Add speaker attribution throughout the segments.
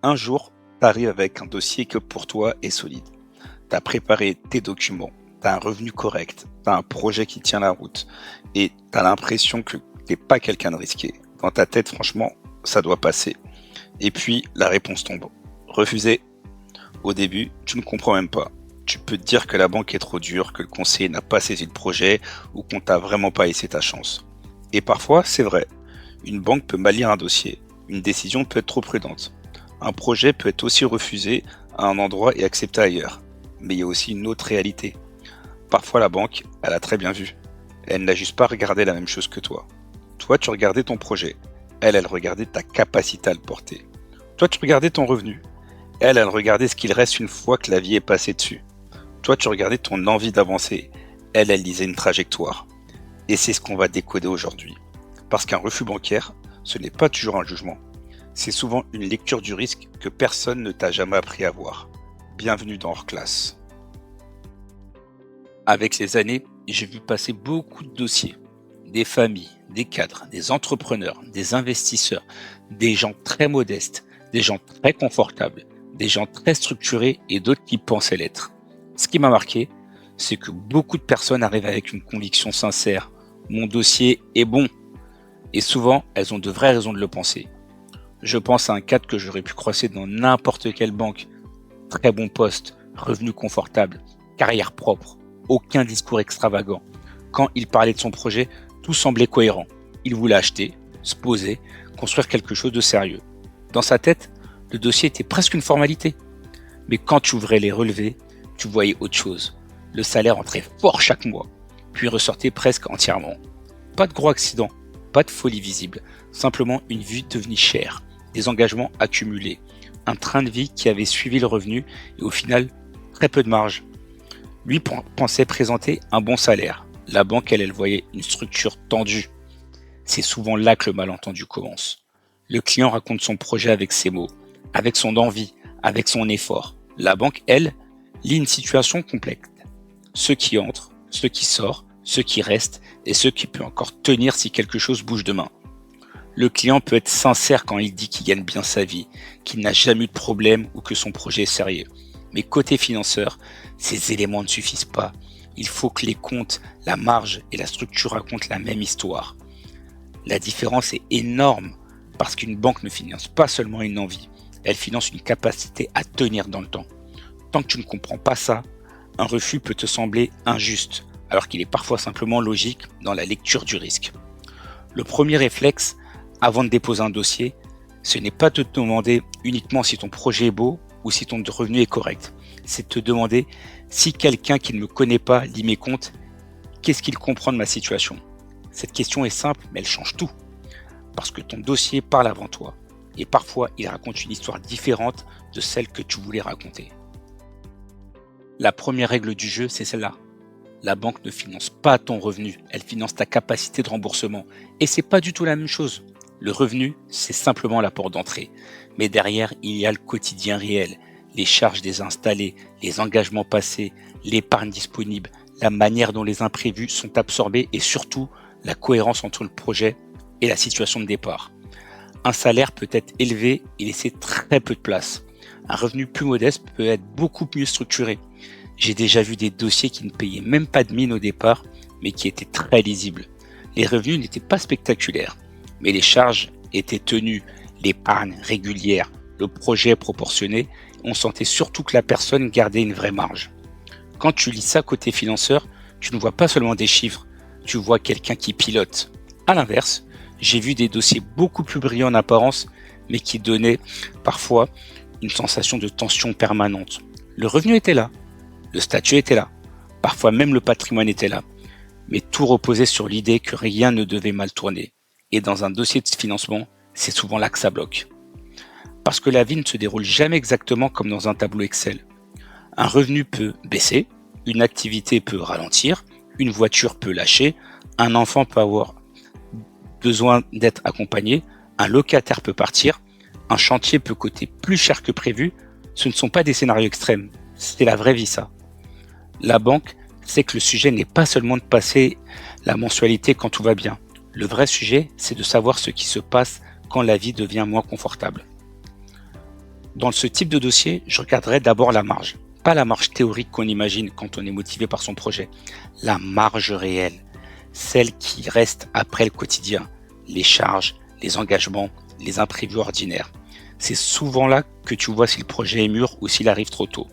Speaker 1: Un jour, tu arrives avec un dossier que pour toi est solide. Tu as préparé tes documents, tu as un revenu correct, tu as un projet qui tient la route et tu as l'impression que t'es pas quelqu'un de risqué. Dans ta tête, franchement, ça doit passer. Et puis, la réponse tombe. Refusé. Au début, tu ne comprends même pas. Tu peux te dire que la banque est trop dure, que le conseiller n'a pas saisi le projet ou qu'on t'a vraiment pas laissé ta chance. Et parfois, c'est vrai. Une banque peut mal lire un dossier. Une décision peut être trop prudente. Un projet peut être aussi refusé à un endroit et accepté ailleurs. Mais il y a aussi une autre réalité. Parfois la banque, elle a très bien vu. Elle n'a juste pas regardé la même chose que toi. Toi, tu regardais ton projet. Elle regardait ta capacité à le porter. Toi, tu regardais ton revenu. Elle regardait ce qu'il reste une fois que la vie est passée dessus. Toi, tu regardais ton envie d'avancer. Elle lisait une trajectoire. Et c'est ce qu'on va décoder aujourd'hui. Parce qu'un refus bancaire, ce n'est pas toujours un jugement. C'est souvent une lecture du risque que personne ne t'a jamais appris à voir. Bienvenue dans Hors Classe. Avec les années, j'ai vu passer beaucoup de dossiers. Des familles, des cadres, des entrepreneurs, des investisseurs, des gens très modestes, des gens très confortables, des gens très structurés et d'autres qui pensaient l'être. Ce qui m'a marqué, c'est que beaucoup de personnes arrivent avec une conviction sincère. Mon dossier est bon. Et souvent, elles ont de vraies raisons de le penser. Je pense à un cadre que j'aurais pu croiser dans n'importe quelle banque. Très bon poste, revenu confortable, carrière propre, aucun discours extravagant. Quand il parlait de son projet, tout semblait cohérent. Il voulait acheter, se poser, construire quelque chose de sérieux. Dans sa tête, le dossier était presque une formalité. Mais quand tu ouvrais les relevés, tu voyais autre chose. Le salaire entrait fort chaque mois, puis ressortait presque entièrement. Pas de gros accidents, pas de folie visible, simplement une vie devenue chère, des engagements accumulés, un train de vie qui avait suivi le revenu et au final, très peu de marge. Lui pensait présenter un bon salaire. La banque, elle voyait une structure tendue. C'est souvent là que le malentendu commence. Le client raconte son projet avec ses mots, avec son envie, avec son effort. La banque, elle, lit une situation complexe. Ceux qui entrent, ceux qui sortent, ceux qui restent et ceux qui peuvent encore tenir si quelque chose bouge demain. Le client peut être sincère quand il dit qu'il gagne bien sa vie, qu'il n'a jamais eu de problème ou que son projet est sérieux. Mais côté financeur, ces éléments ne suffisent pas. Il faut que les comptes, la marge et la structure racontent la même histoire. La différence est énorme parce qu'une banque ne finance pas seulement une envie, elle finance une capacité à tenir dans le temps. Tant que tu ne comprends pas ça, un refus peut te sembler injuste, alors qu'il est parfois simplement logique dans la lecture du risque. Le premier réflexe, avant de déposer un dossier, ce n'est pas de te demander uniquement si ton projet est beau ou si ton revenu est correct. C'est de te demander si quelqu'un qui ne me connaît pas lit mes comptes, qu'est-ce qu'il comprend de ma situation? Cette question est simple, mais elle change tout. Parce que ton dossier parle avant toi. Et parfois, il raconte une histoire différente de celle que tu voulais raconter. La première règle du jeu, c'est celle-là. La banque ne finance pas ton revenu, elle finance ta capacité de remboursement. Et c'est pas du tout la même chose. Le revenu, c'est simplement la porte d'entrée. Mais derrière, il y a le quotidien réel, les charges désinstallées, les engagements passés, l'épargne disponible, la manière dont les imprévus sont absorbés et surtout la cohérence entre le projet et la situation de départ. Un salaire peut être élevé et laisser très peu de place. Un revenu plus modeste peut être beaucoup mieux structuré. J'ai déjà vu des dossiers qui ne payaient même pas de mine au départ, mais qui étaient très lisibles. Les revenus n'étaient pas spectaculaires, mais les charges étaient tenues, l'épargne régulière, le projet proportionné. On sentait surtout que la personne gardait une vraie marge. Quand tu lis ça côté financeur, tu ne vois pas seulement des chiffres, tu vois quelqu'un qui pilote. À l'inverse, j'ai vu des dossiers beaucoup plus brillants en apparence, mais qui donnaient parfois une sensation de tension permanente. Le revenu était là, le statut était là, parfois même le patrimoine était là, mais tout reposait sur l'idée que rien ne devait mal tourner. Et dans un dossier de financement, c'est souvent là que ça bloque. Parce que la vie ne se déroule jamais exactement comme dans un tableau Excel. Un revenu peut baisser, une activité peut ralentir, une voiture peut lâcher, un enfant peut avoir besoin d'être accompagné, un locataire peut partir, un chantier peut coûter plus cher que prévu. Ce ne sont pas des scénarios extrêmes, c'est la vraie vie ça. La banque sait que le sujet n'est pas seulement de passer la mensualité quand tout va bien. Le vrai sujet, c'est de savoir ce qui se passe quand la vie devient moins confortable. Dans ce type de dossier, je regarderai d'abord la marge. Pas la marge théorique qu'on imagine quand on est motivé par son projet. La marge réelle. Celle qui reste après le quotidien. Les charges, les engagements, les imprévus ordinaires. C'est souvent là que tu vois si le projet est mûr ou s'il arrive trop tôt.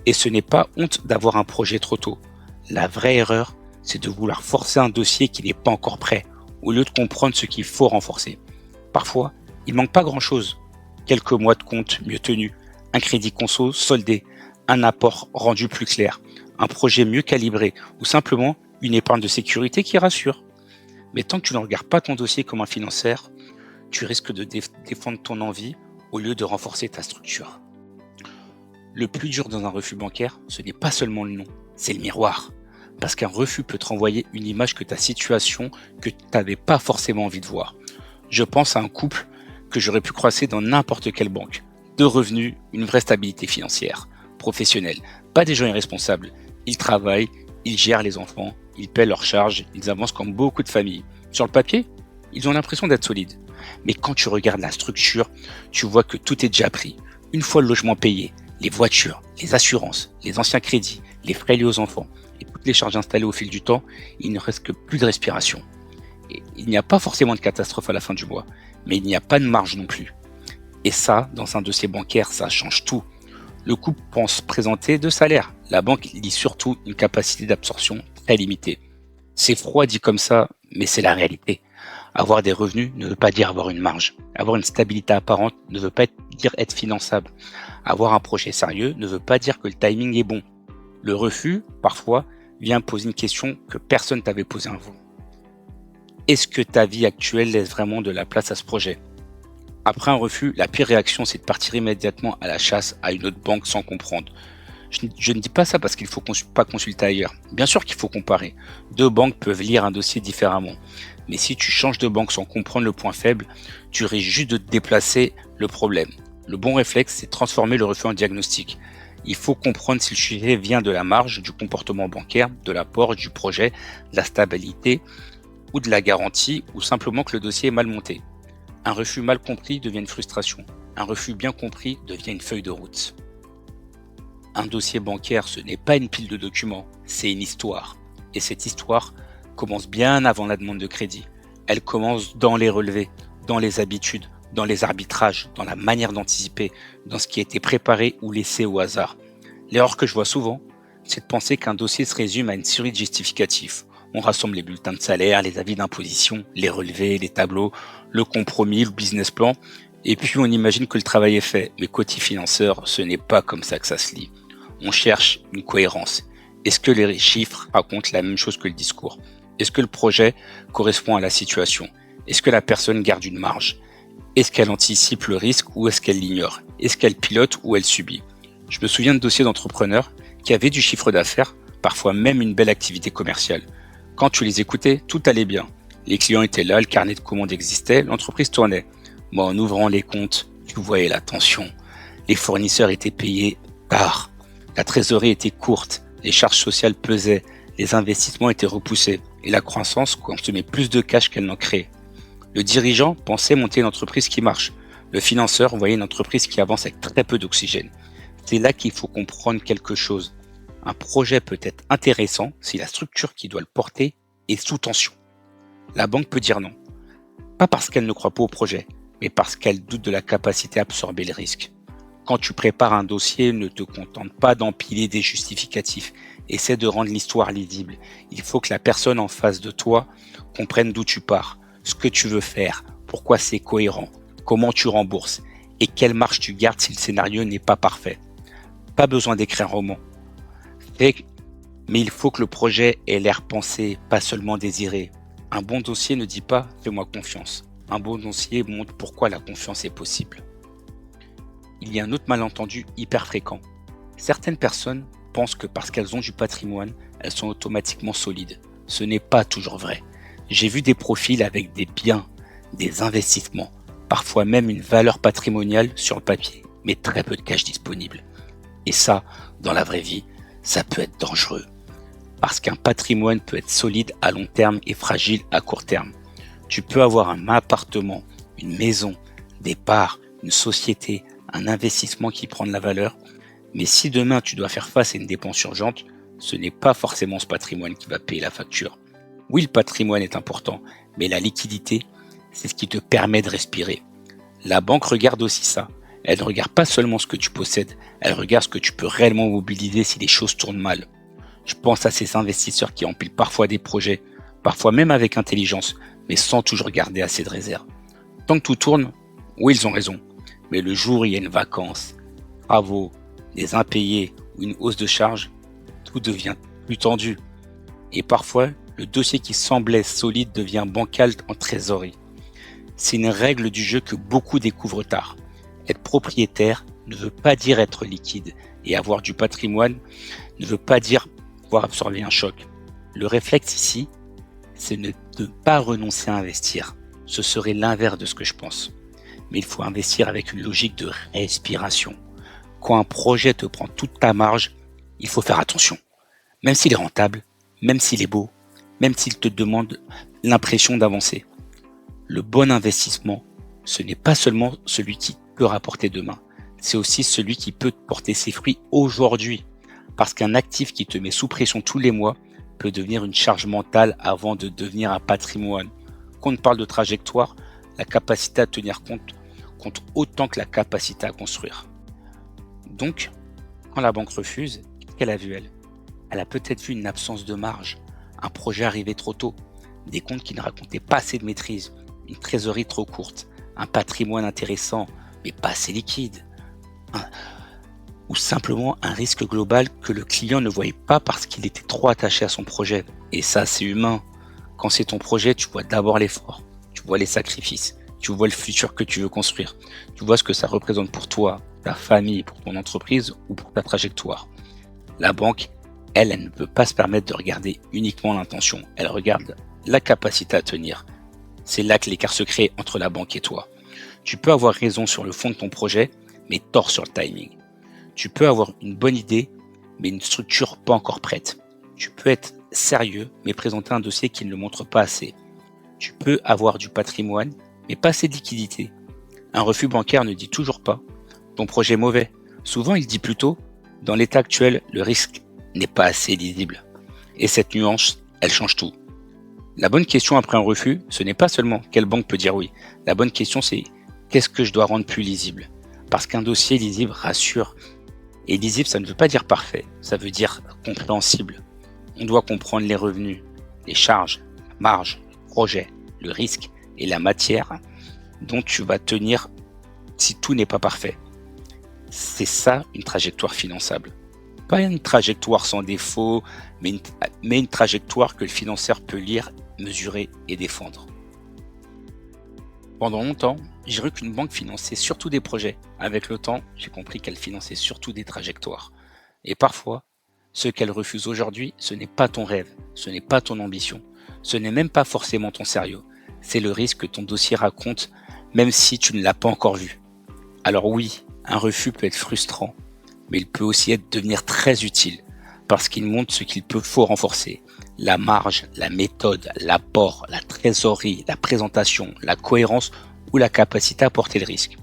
Speaker 1: Et ce n'est pas honte d'avoir un projet trop tôt. La vraie erreur, c'est de vouloir forcer un dossier qui n'est pas encore prêt, au lieu de comprendre ce qu'il faut renforcer. Parfois, il manque pas grand-chose. Quelques mois de compte mieux tenus, un crédit conso soldé, un apport rendu plus clair, un projet mieux calibré ou simplement une épargne de sécurité qui rassure. Mais tant que tu ne regardes pas ton dossier comme un financier, tu risques de défendre ton envie au lieu de renforcer ta structure. Le plus dur dans un refus bancaire, ce n'est pas seulement le nom, c'est le miroir. Parce qu'un refus peut te renvoyer une image que ta situation que tu n'avais pas forcément envie de voir. Je pense à un couple que j'aurais pu croiser dans n'importe quelle banque. De revenus, une vraie stabilité financière, professionnelle, pas des gens irresponsables. Ils travaillent, ils gèrent les enfants, ils paient leurs charges, ils avancent comme beaucoup de familles. Sur le papier, ils ont l'impression d'être solides. Mais quand tu regardes la structure, tu vois que tout est déjà pris. Une fois le logement payé, les voitures, les assurances, les anciens crédits, les frais liés aux enfants et toutes les charges installées au fil du temps, il ne reste que plus de respiration. Et il n'y a pas forcément de catastrophe à la fin du mois, mais il n'y a pas de marge non plus. Et ça, dans un dossier bancaire, ça change tout. Le couple pense présenter deux salaires. La banque lit surtout une capacité d'absorption très limitée. C'est froid dit comme ça, mais c'est la réalité. Avoir des revenus ne veut pas dire avoir une marge. Avoir une stabilité apparente ne veut pas dire être finançable. Avoir un projet sérieux ne veut pas dire que le timing est bon. Le refus, parfois, vient poser une question que personne t'avait posée avant. Est-ce que ta vie actuelle laisse vraiment de la place à ce projet ? Après un refus, la pire réaction, c'est de partir immédiatement à la chasse à une autre banque sans comprendre. Je ne dis pas ça parce qu'il ne faut pas consulter ailleurs. Bien sûr qu'il faut comparer. Deux banques peuvent lire un dossier différemment. Mais si tu changes de banque sans comprendre le point faible, tu risques juste de déplacer le problème. Le bon réflexe, c'est de transformer le refus en diagnostic. Il faut comprendre si le sujet vient de la marge, du comportement bancaire, de l'apport, du projet, de la stabilité ou de la garantie, ou simplement que le dossier est mal monté. Un refus mal compris devient une frustration. Un refus bien compris devient une feuille de route. Un dossier bancaire, ce n'est pas une pile de documents, c'est une histoire. Et cette histoire commence bien avant la demande de crédit. Elle commence dans les relevés, dans les habitudes, dans les arbitrages, dans la manière d'anticiper, dans ce qui a été préparé ou laissé au hasard. L'erreur que je vois souvent, c'est de penser qu'un dossier se résume à une série de justificatifs. On rassemble les bulletins de salaire, les avis d'imposition, les relevés, les tableaux, le compromis, le business plan, et puis on imagine que le travail est fait. Mais côté financeur, ce n'est pas comme ça que ça se lit. On cherche une cohérence. Est-ce que les chiffres racontent la même chose que le discours ? Est-ce que le projet correspond à la situation ? Est-ce que la personne garde une marge ? Est-ce qu'elle anticipe le risque ou est-ce qu'elle l'ignore ? Est-ce qu'elle pilote ou elle subit ? Je me souviens de dossiers d'entrepreneurs qui avaient du chiffre d'affaires, parfois même une belle activité commerciale. Quand tu les écoutais, tout allait bien. Les clients étaient là, le carnet de commandes existait, l'entreprise tournait. Mais en ouvrant les comptes, tu voyais la tension. Les fournisseurs étaient payés tard. La trésorerie était courte, les charges sociales pesaient, les investissements étaient repoussés et la croissance consommait plus de cash qu'elle n'en créait. Le dirigeant pensait monter une entreprise qui marche. Le financeur voyait une entreprise qui avance avec très peu d'oxygène. C'est là qu'il faut comprendre quelque chose. Un projet peut être intéressant si la structure qui doit le porter est sous tension. La banque peut dire non. Pas parce qu'elle ne croit pas au projet, mais parce qu'elle doute de la capacité à absorber le risque. Quand tu prépares un dossier, ne te contente pas d'empiler des justificatifs. Essaie de rendre l'histoire lisible. Il faut que la personne en face de toi comprenne d'où tu pars, ce que tu veux faire, pourquoi c'est cohérent, comment tu rembourses et quelle marge tu gardes si le scénario n'est pas parfait. Pas besoin d'écrire un roman. Mais il faut que le projet ait l'air pensé, pas seulement désiré. Un bon dossier ne dit pas « fais-moi confiance ». Un bon dossier montre pourquoi la confiance est possible. Il y a un autre malentendu hyper fréquent. Certaines personnes pensent que parce qu'elles ont du patrimoine, elles sont automatiquement solides. Ce n'est pas toujours vrai. J'ai vu des profils avec des biens, des investissements, parfois même une valeur patrimoniale sur le papier, mais très peu de cash disponible. Et ça, dans la vraie vie, ça peut être dangereux. Parce qu'un patrimoine peut être solide à long terme et fragile à court terme. Tu peux avoir un appartement, une maison, des parts, une société, un investissement qui prend de la valeur. Mais si demain tu dois faire face à une dépense urgente, ce n'est pas forcément ce patrimoine qui va payer la facture. Oui, le patrimoine est important, mais la liquidité, c'est ce qui te permet de respirer. La banque regarde aussi ça. Elle ne regarde pas seulement ce que tu possèdes, elle regarde ce que tu peux réellement mobiliser si les choses tournent mal. Je pense à ces investisseurs qui empilent parfois des projets, parfois même avec intelligence, mais sans toujours garder assez de réserves. Tant que tout tourne, oui, ils ont raison. Mais le jour où il y a une vacance, travaux, des impayés ou une hausse de charge, tout devient plus tendu. Et parfois, le dossier qui semblait solide devient bancal en trésorerie. C'est une règle du jeu que beaucoup découvrent tard. Être propriétaire ne veut pas dire être liquide, et avoir du patrimoine ne veut pas dire pouvoir absorber un choc. Le réflexe ici, c'est ne pas renoncer à investir. Ce serait l'inverse de ce que je pense. Mais il faut investir avec une logique de respiration. Quand un projet te prend toute ta marge, il faut faire attention. Même s'il est rentable, même s'il est beau, même s'il te demande l'impression d'avancer. Le bon investissement, ce n'est pas seulement celui qui peut rapporter demain, c'est aussi celui qui peut porter ses fruits aujourd'hui. Parce qu'un actif qui te met sous pression tous les mois peut devenir une charge mentale avant de devenir un patrimoine. Quand on parle de trajectoire, la capacité à tenir compte autant que la capacité à construire. Donc, quand la banque refuse, qu'est-ce qu'elle a vu elle? Elle a peut-être vu une absence de marge, un projet arrivé trop tôt, des comptes qui ne racontaient pas assez de maîtrise, une trésorerie trop courte, un patrimoine intéressant mais pas assez liquide, ou simplement un risque global que le client ne voyait pas parce qu'il était trop attaché à son projet. Et ça, c'est humain. Quand c'est ton projet, tu vois d'abord l'effort, tu vois les sacrifices, tu vois le futur que tu veux construire, tu vois ce que ça représente pour toi, ta famille, pour ton entreprise ou pour ta trajectoire. La banque, elle ne peut pas se permettre de regarder uniquement l'intention, elle regarde la capacité à tenir. C'est là que l'écart se crée entre la banque et toi. Tu peux avoir raison sur le fond de ton projet, mais tort sur le timing. Tu peux avoir une bonne idée, mais une structure pas encore prête. Tu peux être sérieux, mais présenter un dossier qui ne le montre pas assez. Tu peux avoir du patrimoine, mais pas assez de liquidité. Un refus bancaire ne dit toujours pas « ton projet est mauvais ». Souvent, il dit plutôt « dans l'état actuel, le risque n'est pas assez lisible ». Et cette nuance, elle change tout. La bonne question après un refus, ce n'est pas seulement quelle banque peut dire oui. La bonne question, c'est qu'est-ce que je dois rendre plus lisible? Parce qu'un dossier lisible rassure. Et lisible, ça ne veut pas dire parfait, ça veut dire compréhensible. On doit comprendre les revenus, les charges, la marge, le projet, le risque et la matière dont tu vas tenir si tout n'est pas parfait. C'est ça une trajectoire finançable. Pas une trajectoire sans défaut, mais une trajectoire que le financeur peut lire, mesurer et défendre. Pendant longtemps, j'ai cru qu'une banque finançait surtout des projets. Avec le temps, j'ai compris qu'elle finançait surtout des trajectoires. Et parfois, ce qu'elle refuse aujourd'hui, ce n'est pas ton rêve, ce n'est pas ton ambition, ce n'est même pas forcément ton sérieux. C'est le risque que ton dossier raconte, même si tu ne l'as pas encore vu. Alors oui, un refus peut être frustrant, mais il peut aussi devenir très utile, parce qu'il montre ce qu'il faut renforcer. La marge, la méthode, l'apport, la trésorerie, la présentation, la cohérence ou la capacité à porter le risque.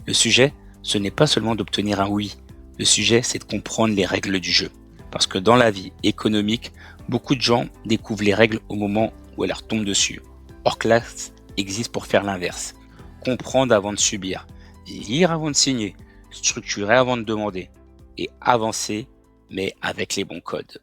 Speaker 1: Le sujet, ce n'est pas seulement d'obtenir un oui. Le sujet, c'est de comprendre les règles du jeu. Parce que dans la vie économique, beaucoup de gens découvrent les règles au moment où elles leur tombent dessus. Or, classe existe pour faire l'inverse. Comprendre avant de subir, lire avant de signer, structurer avant de demander et avancer, mais avec les bons codes.